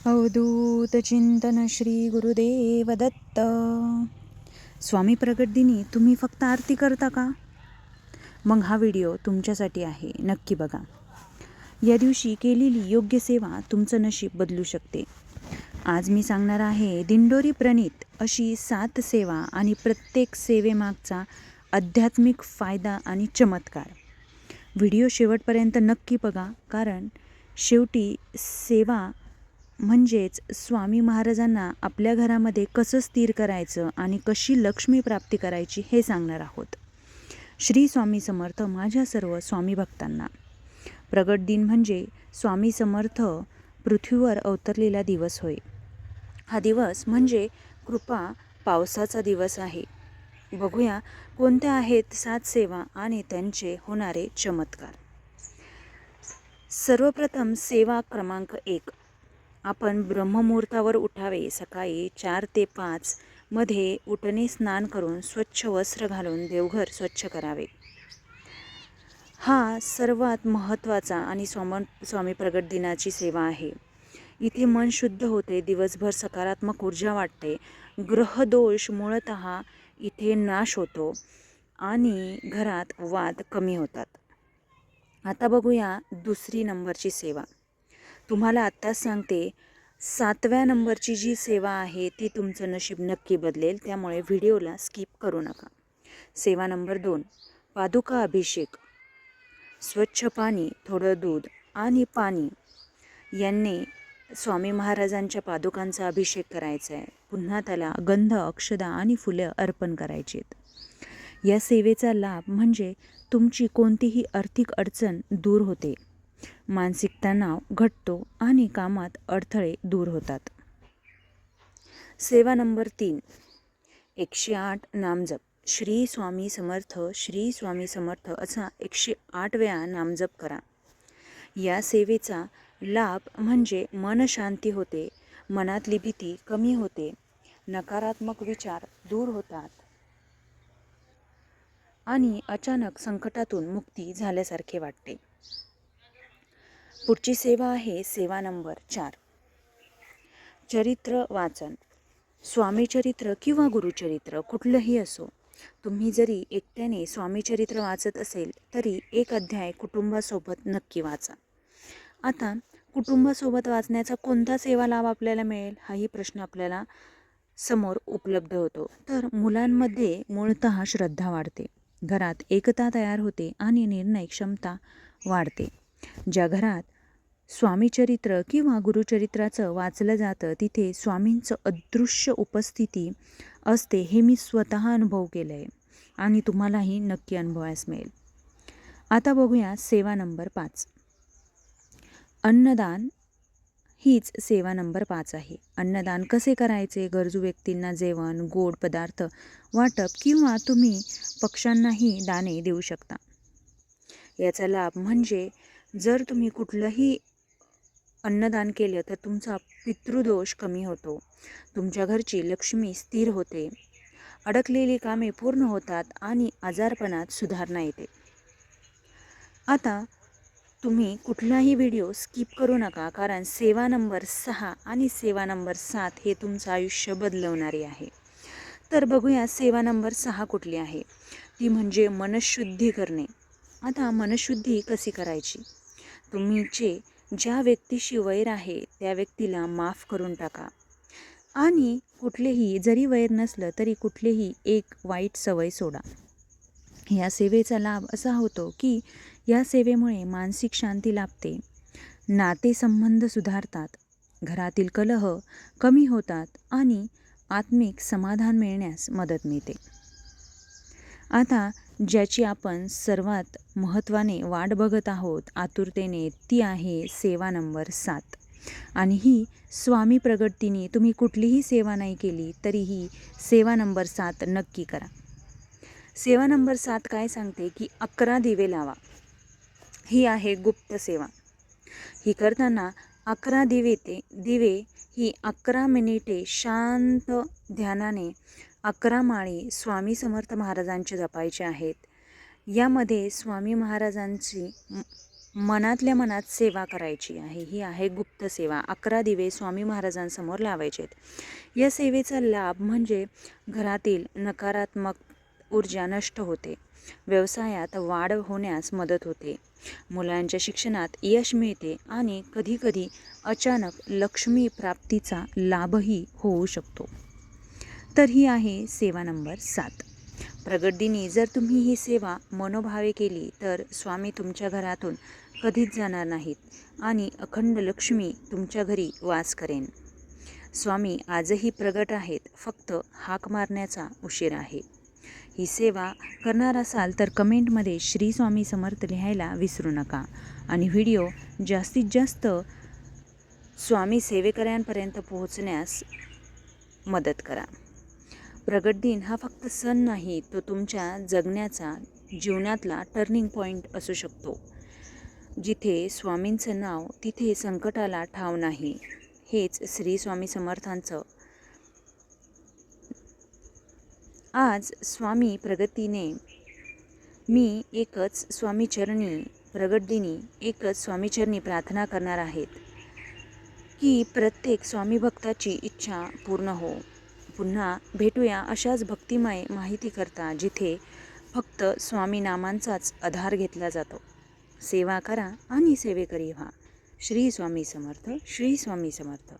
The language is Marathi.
अवधूत चिंतन श्री गुरुदेव दत्त. स्वामी प्रगट दिनी तुम्ही फक्त आरती करता का? मग हा व्हिडिओ तुमच्यासाठी आहे, नक्की बघा. या दिवशी केलेली योग्य सेवा तुमचं नशीब बदलू शकते. आज मी सांगणार आहे दिंडोरी प्रणीत अशी 7 सेवा आणि प्रत्येक सेवेमागचा आध्यात्मिक फायदा आणि चमत्कार. व्हिडिओ शेवटपर्यंत नक्की बघा, कारण शेवटी सेवा म्हणजेच स्वामी महाराजांना आपल्या घरामध्ये कसं स्थिर करायचं आणि कशी लक्ष्मी प्राप्ती करायची हे सांगणार आहोत. श्री स्वामी समर्थ माझ्या सर्व स्वामी भक्तांना. प्रगट दिन म्हणजे स्वामी समर्थ पृथ्वीवर अवतरलेला दिवस होय. हा दिवस म्हणजे कृपा पावसाचा दिवस आहे. बघूया कोणत्या आहेत 7 सेवा आणि त्यांचे होणारे चमत्कार. सर्वप्रथम सेवा क्रमांक 1. आपण ब्रह्ममुहूर्तावर उठावे. सकाळी 4 ते 5 मध्ये उठणे, स्नान करून स्वच्छ वस्त्र घालून देवघर स्वच्छ करावे. हा सर्वात महत्त्वाचा आणि स्वामी प्रगट दिनाची सेवा आहे. इथे मन शुद्ध होते, दिवसभर सकारात्मक ऊर्जा वाटते, ग्रहदोष मूळतः इथे नाश होतो आणि घरात वाद कमी होतात. आता बघूया दुसरी नंबरची सेवा. तुम्हाला आत्ताच सांगते, 7व्या नंबरची जी सेवा आहे ती तुमचं नशीब नक्की बदलेल, त्यामुळे व्हिडिओला स्किप करू नका. सेवा नंबर 2. पादुका अभिषेक. स्वच्छ पाणी, थोडं दूध आणि पाणी यांनी स्वामी महाराजांच्या पादुकांचा अभिषेक करायचा आहे. पुन्हा त्याला गंध, अक्षदा आणि फुलं अर्पण करायची आहेत. या सेवेचा लाभ म्हणजे तुमची कोणतीही आर्थिक अडचण दूर होते, मानसिक तणाव घटतो आणि कामात अडथळे दूर होतात. सेवा नंबर 3. 108 नामजप. श्री स्वामी समर्थ, श्री स्वामी समर्थ असा 108 वेळा नामजप करा. या सेवेचा लाभ म्हणजे मन शांती होते, मनातली भीती कमी होते, नकारात्मक विचार दूर होतात आणि अचानक संकटातून मुक्ती झाल्यासारखे वाटते. पुढची सेवा आहे सेवा नंबर 4. चरित्र वाचन. स्वामी चरित्र किंवा गुरुचरित्र कुठलंही असो, तुम्ही जरी एकट्याने स्वामी चरित्र वाचत असेल तरी एक अध्याय कुटुंबासोबत नक्की वाचा. आता कुटुंबासोबत वाचण्याचा कोणता सेवा लाभ आपल्याला मिळेल, हाही प्रश्न आपल्याला समोर उपलब्ध होतो. तर मुलांमध्ये मूळतः श्रद्धा वाढते, घरात एकता तयार होते आणि निर्णय क्षमता वाढते. ज्या घरात स्वामीचरित्र किंवा गुरुचरित्राचं वाचलं जातं तिथे स्वामींचं अदृश्य उपस्थिती असते, हे मी स्वतः अनुभव केलं आहे आणि तुम्हालाही नक्की अनुभवायला मिळेल. आता बघूया सेवा नंबर 5. अन्नदान. हीच सेवा नंबर 5 आहे. अन्नदान कसे करायचे? गरजू व्यक्तींना जेवण, गोड पदार्थ वाटप किंवा तुम्ही पक्ष्यांनाही दाणे देऊ शकता. याचा लाभ म्हणजे जर तुम्ही कुठलंही अन्नदान केलं तर तुमचा पितृदोष कमी होतो, तुमच्या घरची लक्ष्मी स्थिर होते, अडकलेली कामे पूर्ण होतात आणि आजारपणात सुधारणा येते. आता तुम्ही कुठलाही व्हिडिओ स्किप करू नका, कारण सेवा नंबर 6 आणि सेवा नंबर 7 हे तुमचं आयुष्य बदलवणारी आहे. तर बघूया सेवा नंबर 6 कुठली आहे. ती म्हणजे मनशुद्धी करणे. आता मनशुद्धी कशी करायची? तुमचे ज्या व्यक्तीशी वैर आहे त्या व्यक्तीला माफ करून टाका आणि कुठलेही जरी वैर नसलं तरी कुठलेही एक वाईट सवय सोडा. या सेवेचा लाभ असा होतो की या सेवेमुळे मानसिक शांती लाभते, नातेसंबंध सुधारतात, घरातील कलह कमी होतात आणि आत्मिक समाधान मिळण्यास मदत मिळते. आता ज्याची आपण सर्वात महत्त्वाने वाट बघत आहोत आतुरतेने, ती आहे सेवा नंबर 7. आणि ही स्वामी प्रगट दिनी तुम्ही कुठलीही सेवा नाही केली तरीही सेवा नंबर 7 नक्की करा. सेवा नंबर 7 काय सांगते की 11 दिवे लावा. ही आहे गुप्त सेवा. ही करताना 11 दिवे ही 11 मिनिटे शांत ध्यानाने 11 माळी स्वामी समर्थ महाराजांचे जपायचे आहेत. यामध्ये स्वामी महाराजांची मनातल्या मनात सेवा करायची आहे. ही आहे गुप्त सेवा. 11 दिवे स्वामी महाराजांसमोर लावायचे आहेत. या सेवेचा लाभ म्हणजे घरातील नकारात्मक ऊर्जा नष्ट होते, व्यवसायात वाढ होण्यास मदत होते, मुलांच्या शिक्षणात यश मिळते आणि कधीकधी अचानक लक्ष्मी प्राप्तीचा लाभही होऊ शकतो. तर ही आहे सेवा नंबर 7. प्रगट दिनी जर तुम्ही ही सेवा मनोभावे केली तर स्वामी तुमच्या घरातून कधीच जाणार नाहीत आणि अखंड लक्ष्मी तुमच्या घरी वास करेन. स्वामी आजही प्रगट आहेत, फक्त हाक मारण्याचा उशीर आहे. ही सेवा करणार असाल तर कमेंटमध्ये श्री स्वामी समर्थ लिहायला विसरू नका आणि व्हिडिओ जास्तीत जास्त स्वामी सेवेकऱ्यांपर्यंत पोहोचण्यास मदत करा. प्रगट दिन हा फक्त सण नाही, तो तुमच्या जगण्याचा जीवनातला टर्निंग पॉईंट असू शकतो. जिथे स्वामींचं नाव तिथे संकटाला ठाव नाही. हेच श्री स्वामी समर्थांचं. आज स्वामी प्रगतीने मी एकच स्वामीचरणी प्रगट दिनी एकच स्वामीचरणी प्रार्थना करणार आहेत की प्रत्येक स्वामी भक्ताची इच्छा पूर्ण हो. पुन्हा भेटूया अशाच भक्तिमय माहिती करता जिथे फक्त स्वामी नामांचाच आधार घेतला जातो. सेवा करा आणि सेवेकरी व्हा. श्री स्वामी समर्थ. श्री स्वामी समर्थ.